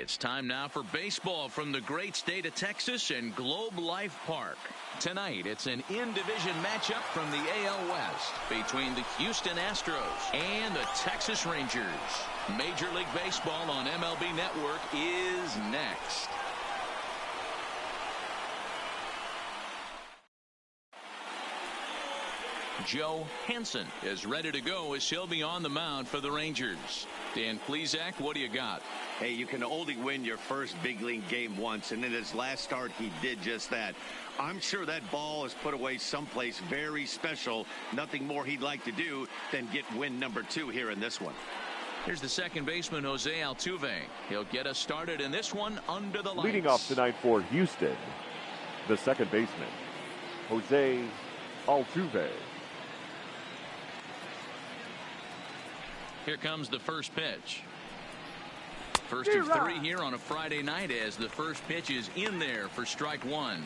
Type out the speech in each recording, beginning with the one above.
It's time now for baseball from the great state of Texas and Globe Life Park. Tonight, it's an in-division matchup from the AL West between the Houston Astros and the Texas Rangers. Major League Baseball on MLB Network is next. Joe Hansen is ready to go as he'll be on the mound for the Rangers. Dan Plesac, what do you got? Hey, you can only win your first big league game once, and in his last start, he did just that. I'm sure that ball is put away someplace very special. Nothing more he'd like to do than get win number 2 here in this one. Here's the second baseman, Jose Altuve. He'll get us started in this one under the lights. Leading off tonight for Houston, the second baseman, Jose Altuve. Here comes the first pitch. First of 3 here on a Friday night as the first pitch is in there for strike 1.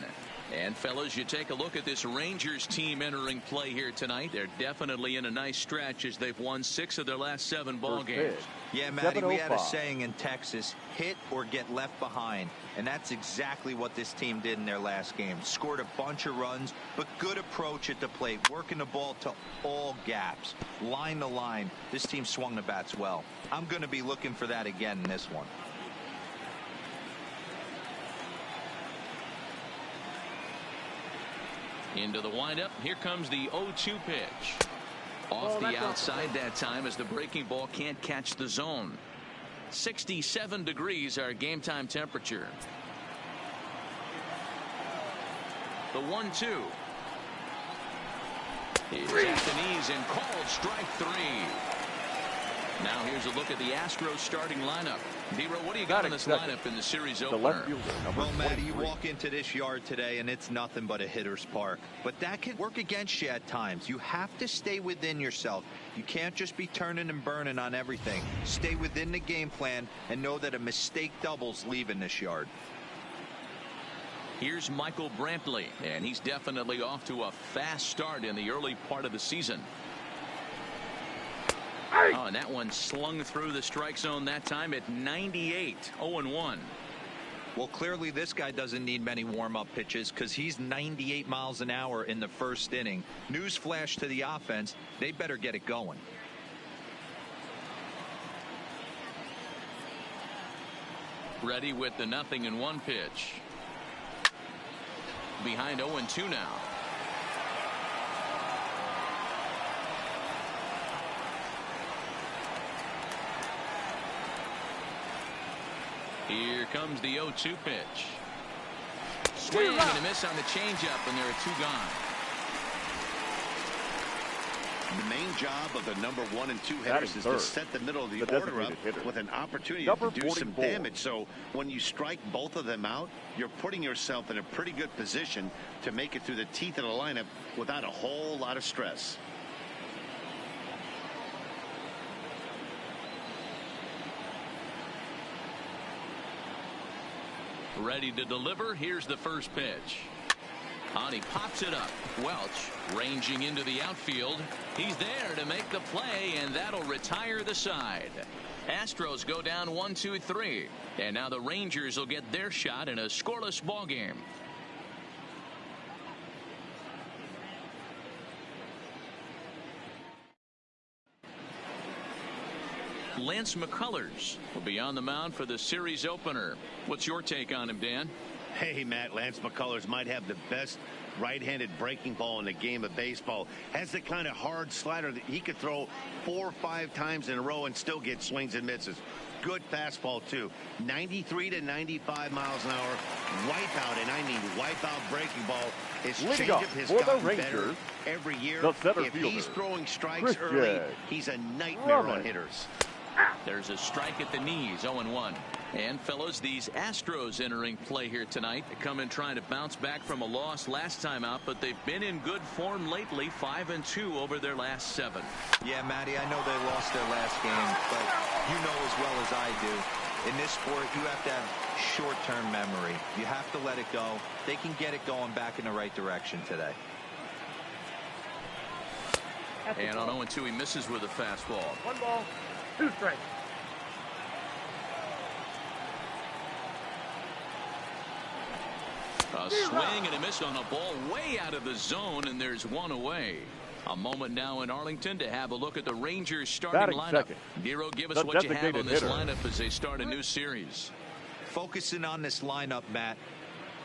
And fellas, you take a look at this Rangers team entering play here tonight. They're definitely in a nice stretch as they've won 6 of their last 7 ball games. Yeah, Matty, we had a saying in Texas, hit or get left behind. And that's exactly what this team did in their last game. Scored a bunch of runs, but good approach at the plate, working the ball to all gaps, line to line. This team swung the bats well. I'm going to be looking for that again in this one. Into the windup. Here comes the 0-2 pitch. Off the outside that time as the breaking ball can't catch the zone. 67 degrees our game time temperature. The 1-2. He's at the knees and called strike 3. Now here's a look at the Astros starting lineup. D-Row, what do you got in this lineup in the series opener? Well, Matty, you walk into this yard today and it's nothing but a hitter's park. But that can work against you at times. You have to stay within yourself. You can't just be turning and burning on everything. Stay within the game plan and know that a mistake doubles leaving this yard. Here's Michael Brantley, and he's definitely off to a fast start in the early part of the season. Oh, and that one slung through the strike zone that time at 98, 0-1. Well, clearly this guy doesn't need many warm-up pitches because he's 98 miles an hour in the first inning. Newsflash to the offense, they better get it going. Ready with the 0-1 pitch. Behind 0-2 now. Here comes the 0-2 pitch. Swing and a miss on the changeup, and there are 2 gone. The main job of the number 1 and 2 hitters is to set the middle of the order up with an opportunity to do some damage. So when you strike both of them out, you're putting yourself in a pretty good position to make it through the teeth of the lineup without a whole lot of stress. Ready to deliver. Here's the first pitch. And he pops it up. Welch ranging into the outfield. He's there to make the play, and that'll retire the side. Astros go down 1-2-3. And now the Rangers will get their shot in a scoreless ball game. Lance McCullers will be on the mound for the series opener. What's your take on him, Dan? Hey, Matt, Lance McCullers might have the best right-handed breaking ball in the game of baseball. Has the kind of hard slider that he could throw 4 or 5 times in a row and still get swings and misses. Good fastball, too. 93 to 95 miles an hour. Wipeout, and I mean wipeout breaking ball. His changeup has gotten better every year. If he's throwing strikes early, he's a nightmare on hitters. There's a strike at the knees, 0-1. And fellows, these Astros entering play here tonight. They come in trying to bounce back from a loss last time out, but they've been in good form lately, 5-2 over their last 7. Yeah, Matty, I know they lost their last game, but you know as well as I do, in this sport, you have to have short-term memory. You have to let it go. They can get it going back in the right direction today. And on 0-2, he misses with a fastball. 1 ball, 2 strikes. A swing and a miss on a ball way out of the zone, and there's one away. A moment now in Arlington to have a look at the Rangers starting lineup. Nero, give us what you have on this lineup as they start a new series. Focusing on this lineup, Matt,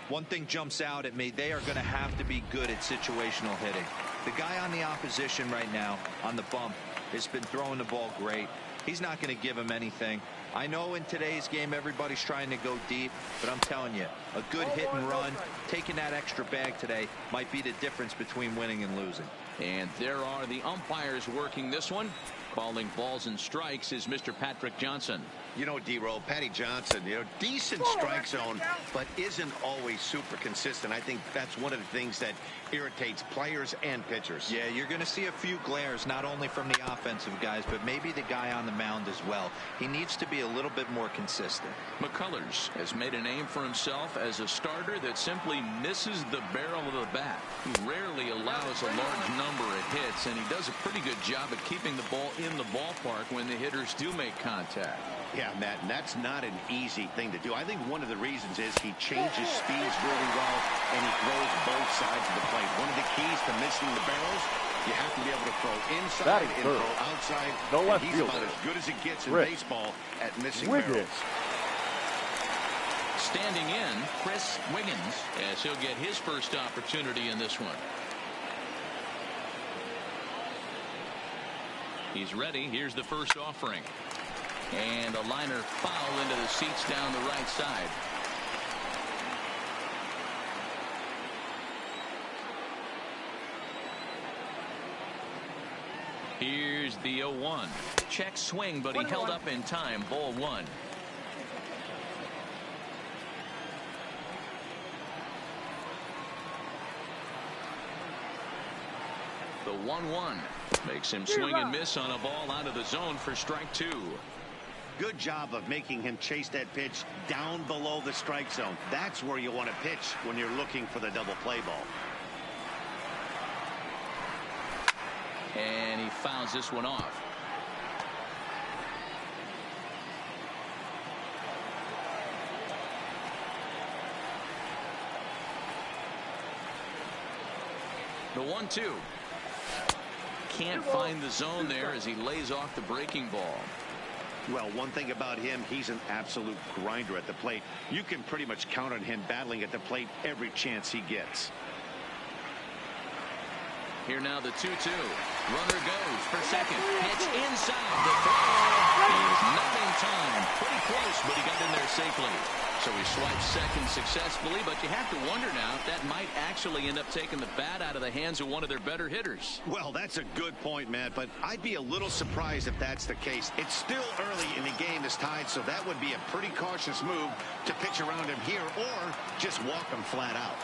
one thing jumps out at me. They are going to have to be good at situational hitting. The guy on the opposition right now on the bump has been throwing the ball great. He's not going to give him anything. I know in today's game everybody's trying to go deep, but I'm telling you, a good hit and run, taking that extra bag today might be the difference between winning and losing. And there are the umpires working this one. Calling balls and strikes is Mr. Patrick Johnson. You know, D-Roll, Patty Johnson, decent strike zone, but isn't always super consistent. I think that's one of the things that irritates players and pitchers. Yeah, you're going to see a few glares, not only from the offensive guys, but maybe the guy on the mound as well. He needs to be a little bit more consistent. McCullers has made a name for himself as a starter that simply misses the barrel of the bat. He rarely allows a large number of hits, and he does a pretty good job at keeping the ball in the ballpark when the hitters do make contact. Yeah, Matt, and that's not an easy thing to do. I think one of the reasons is he changes speeds really well, and he throws both sides of the plate. One of the keys to missing the barrels, you have to be able to throw inside and throw outside. No left he's fielder. about as good as it gets in baseball at missing barrels. Standing in, Chris Wiggins, as he'll get his first opportunity in this one. He's ready. Here's the first offering. And a liner foul into the seats down the right side. Here's the 0-1. Check swing, but he held up in time. Ball one. The 1-1 makes him swing and miss on a ball out of the zone for strike two. Good job of making him chase that pitch down below the strike zone. That's where you want to pitch when you're looking for the double play ball. And he fouls this one off. The 1-2. Can't find the zone there as he lays off the breaking ball. Well, one thing about him, he's an absolute grinder at the plate. You can pretty much count on him battling at the plate every chance he gets. Here now the 2-2. Runner goes for second. Pitch inside. The throw is not in time. Pretty close, but he got in there safely. So he swipes second successfully, but you have to wonder now if that might actually end up taking the bat out of the hands of one of their better hitters. Well, that's a good point, Matt, but I'd be a little surprised if that's the case. It's still early in the game is tied, so that would be a pretty cautious move to pitch around him here or just walk him flat out.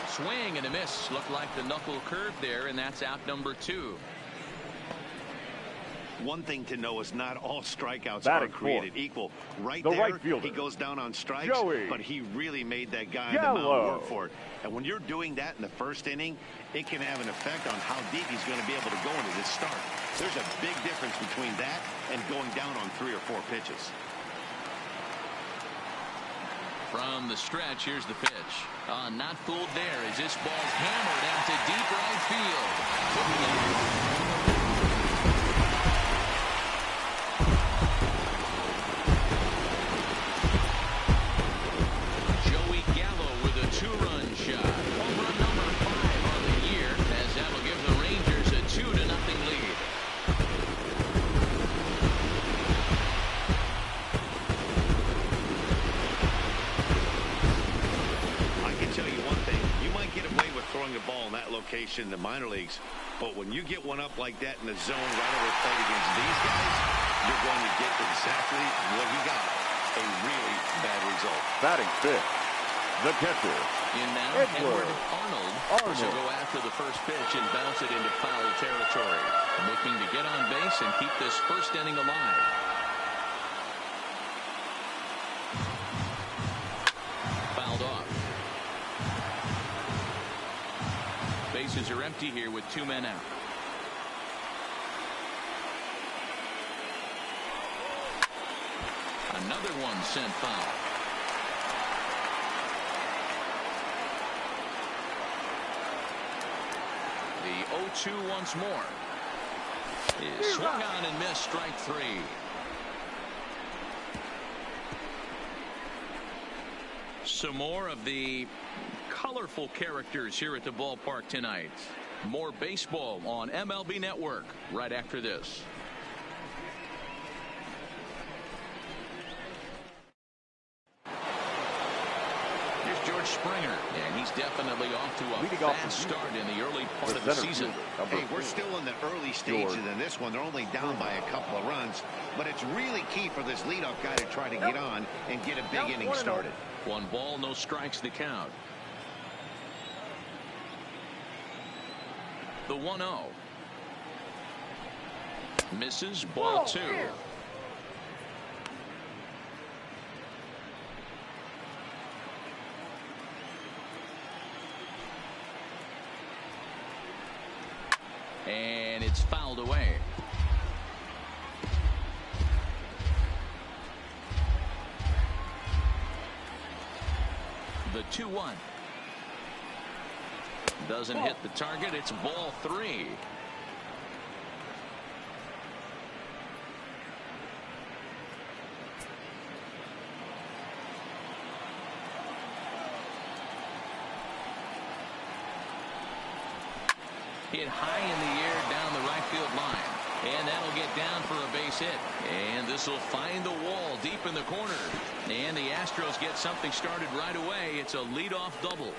Swing and a miss. Looked like the knuckle curve there, and that's out number 2. One thing to know is not all strikeouts are created equal. Right there, he goes down on strikes, but he really made that guy on the mound work for it. And when you're doing that in the first inning, it can have an effect on how deep he's going to be able to go into this start. There's a big difference between that and going down on 3 or 4 pitches. From the stretch, here's the pitch. Not fooled there as this ball's hammered out to deep right field. In the minor leagues, but when you get one up like that in the zone right over the plate against these guys, you're going to get exactly what you got, a really bad result. Batting fifth, the catcher. In now, Edward Arnold will go after the first pitch and bounce it into foul territory, looking to get on base and keep this first inning alive. Fouled off. Bases are empty here with 2 men out. Another one sent foul. The 0-2 once more. Is swung on and missed, strike three. Some more of the colorful characters here at the ballpark tonight. More baseball on MLB Network right after this. Here's George Springer, and he's definitely off to a fast start in the early part of the season. Hey, we're still in the early stages in this one. They're only down by a couple of runs, but it's really key for this leadoff guy to try to get on and get a big inning started. 1 ball, no strikes to count. The 1-0. Misses, ball 2. And it's fouled away. The 2-1. Doesn't hit the target. It's ball 3. Hit high in the air down the right field line. And that'll get down for a base hit. And this will find the wall deep in the corner. And the Astros get something started right away. It's a leadoff double.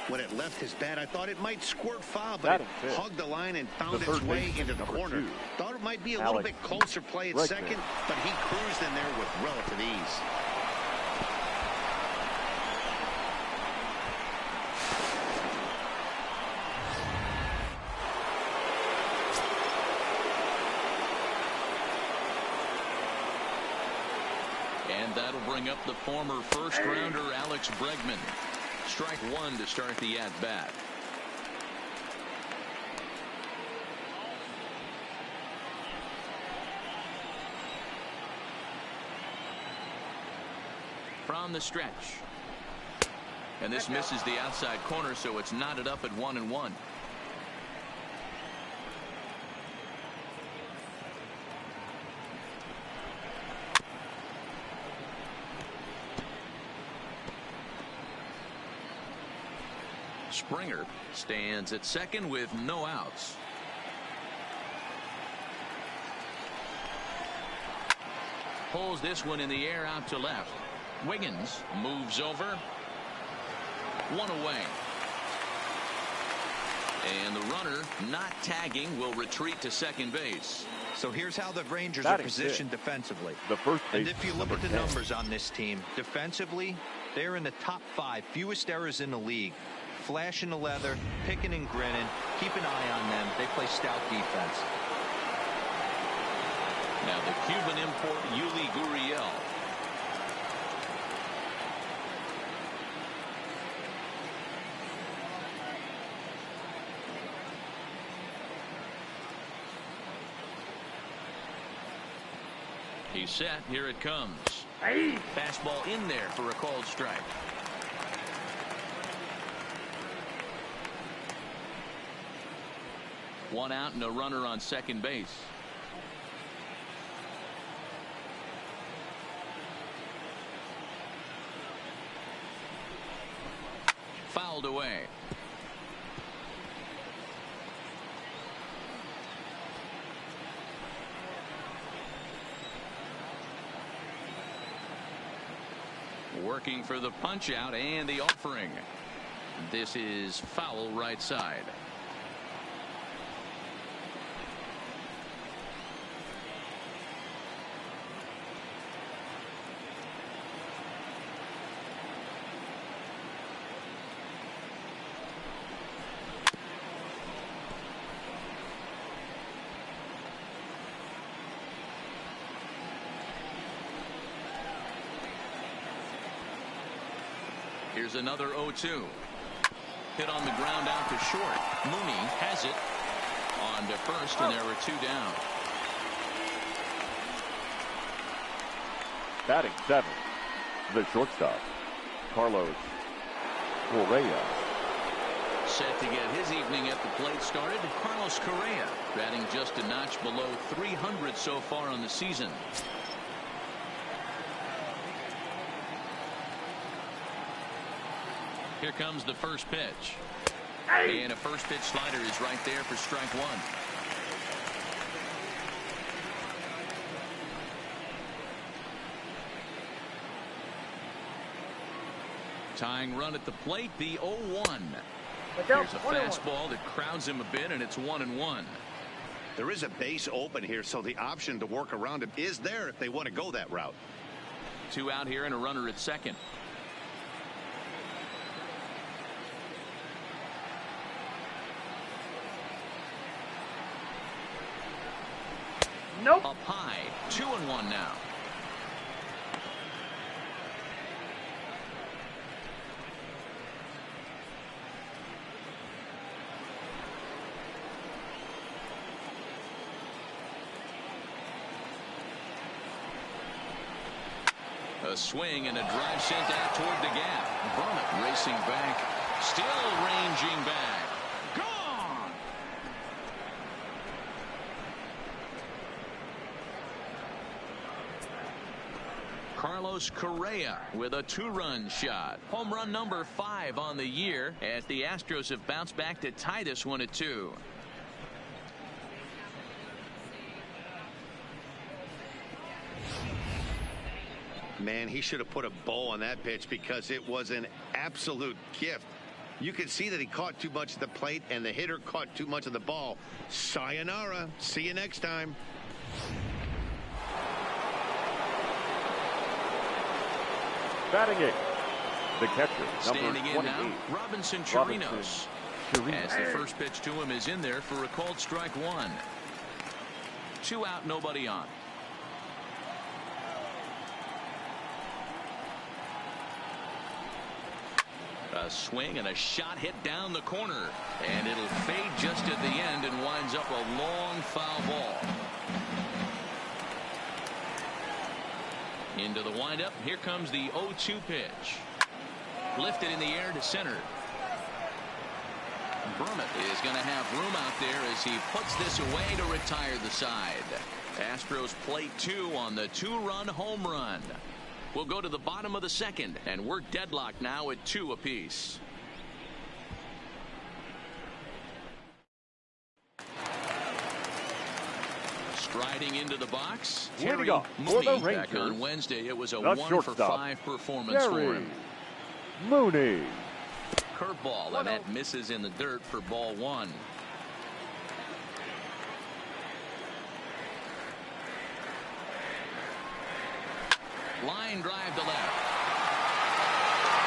When it left his bat, I thought it might squirt foul, but it hugged the line and found its way into the corner. Thought it might be a little bit closer play at second, but he cruised in there with relative ease. And that'll bring up the former first-rounder Alex Bregman. Strike 1 to start the at-bat. From the stretch. And this misses the outside corner, so it's knotted up at 1-1. Springer stands at second with no outs. Pulls this one in the air out to left. Wiggins moves over. 1 away. And the runner, not tagging, will retreat to second base. So here's how the Rangers are positioned defensively. And if you look at the numbers on this team, defensively, they're in the top 5 fewest errors in the league. Flashing the leather, picking and grinning. Keep an eye on them. They play stout defense. Now the Cuban import, Yuli Gurriel. He's set. Here it comes. Fastball in there for a called strike. One out and a runner on second base. Fouled away. Working for the punch out and the offering. This is foul right side. Here's another 0-2. Hit on the ground out to short. Mooney has it on to first, and there were 2 down. Batting 7, the shortstop, Carlos Correa. set to get his evening at the plate started. Carlos Correa batting just a notch below 300 so far on the season. Here comes the first pitch. And a first pitch slider is right there for strike one. Tying run at the plate, the 0-1. Here's a fastball that crowds him a bit, and it's 1-1. There is a base open here, so the option to work around him is there if they want to go that route. 2 out here and a runner at second. Nope. Up high, 2-1 now. A swing and a drive sent out toward the gap. Brummett racing back, still ranging back. Gone. Carlos Correa with a 2-run shot. Home run number 5 on the year as the Astros have bounced back to tie this one at 2. Man, he should have put a bow on that pitch because it was an absolute gift. You can see that he caught too much at the plate and the hitter caught too much of the ball. Sayonara. See you next time. Batting it, the catcher, Standing number 28. in now, Robinson Chirinos. As the first pitch to him is in there for a called strike 1. 2 out, nobody on. A swing and a shot hit down the corner, and it'll fade just at the end and winds up a long foul ball. Into the windup. Here comes the 0-2 pitch. Lifted in the air to center. Brummett is going to have room out there as he puts this away to retire the side. Astros plate 2 on the 2-run home run. We'll go to the bottom of the second, and we're deadlocked now at 2 apiece. Striding into the box, Terry Mooney. Back on Wednesday, it was a 1-for-5 performance for him. Mooney. Curveball, and that misses in the dirt for ball 1. Line drive to left.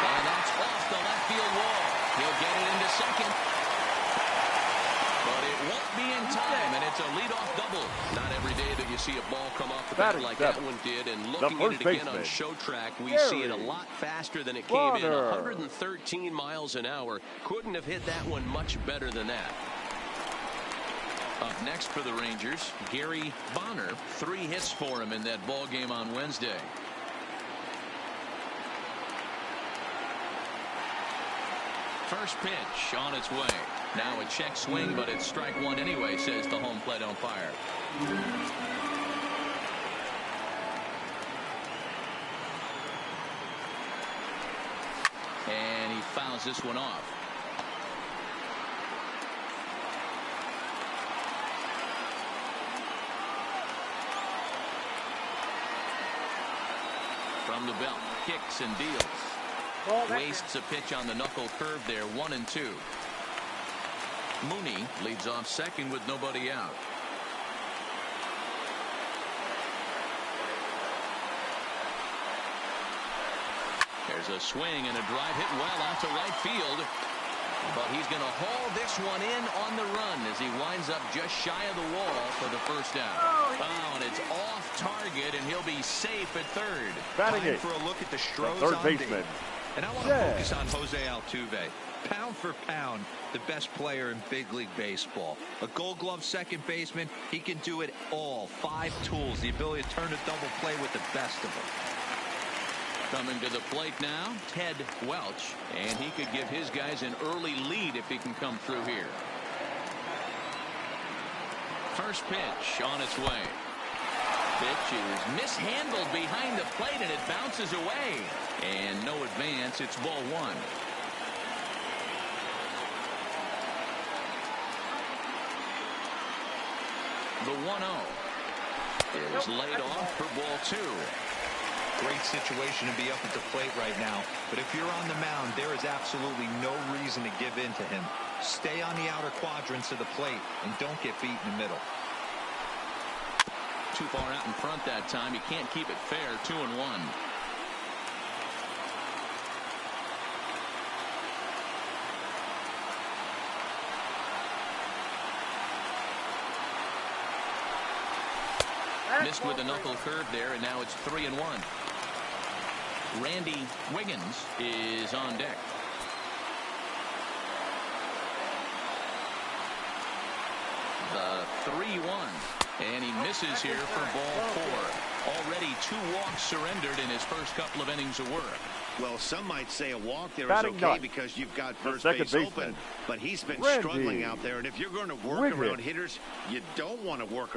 And that's off the left field wall. He'll get it into second. But it won't be in time, and it's a leadoff double. Not every day that you see a ball come off the bat like that one did. And looking at it again on show track, we see it a lot faster than it came in. 113 miles an hour. Couldn't have hit that one much better than that. Up next for the Rangers, Gary Bonner. 3 hits for him in that ball game on Wednesday. First pitch on its way. Now a check swing, but it's strike 1 anyway, says the home plate umpire. And he fouls this one off. From the belt, kicks and deals. Wastes a pitch on the knuckle curve there, 1-2. Mooney leads off second with nobody out. There's a swing and a drive hit well out to right field. But he's going to haul this one in on the run as he winds up just shy of the wall for the first out. Oh, and it's off target, and he'll be safe at third. Batting it for a look at the Astros third baseman. And I want to focus on Jose Altuve. Pound for pound, the best player in big league baseball. A Gold Glove second baseman. He can do it all. 5 tools. The ability to turn a double play with the best of them. Coming to the plate now, Ted Welch, and he could give his guys an early lead if he can come through here. First pitch on its way. Pitch is mishandled behind the plate, and it bounces away. And no advance. It's ball one. The 1-0 is laid off for ball two. Great situation to be up at the plate right now. But if you're on the mound, there is absolutely no reason to give in to him. Stay on the outer quadrants of the plate and don't get beat in the middle. Too far out in front that time. He can't keep it fair. 2-1. Missed with a knuckle curve there, and now it's 3-1. Randy Wiggins is on deck. The 3-1. And he misses here for ball four. Already 2 walks surrendered in his first couple of innings of work. Well, some might say a walk there is Batting okay nut. because you've got first Second base baseman. open, but he's been Randy struggling out there. And if you're going to work Wiggins. around hitters, you don't want to work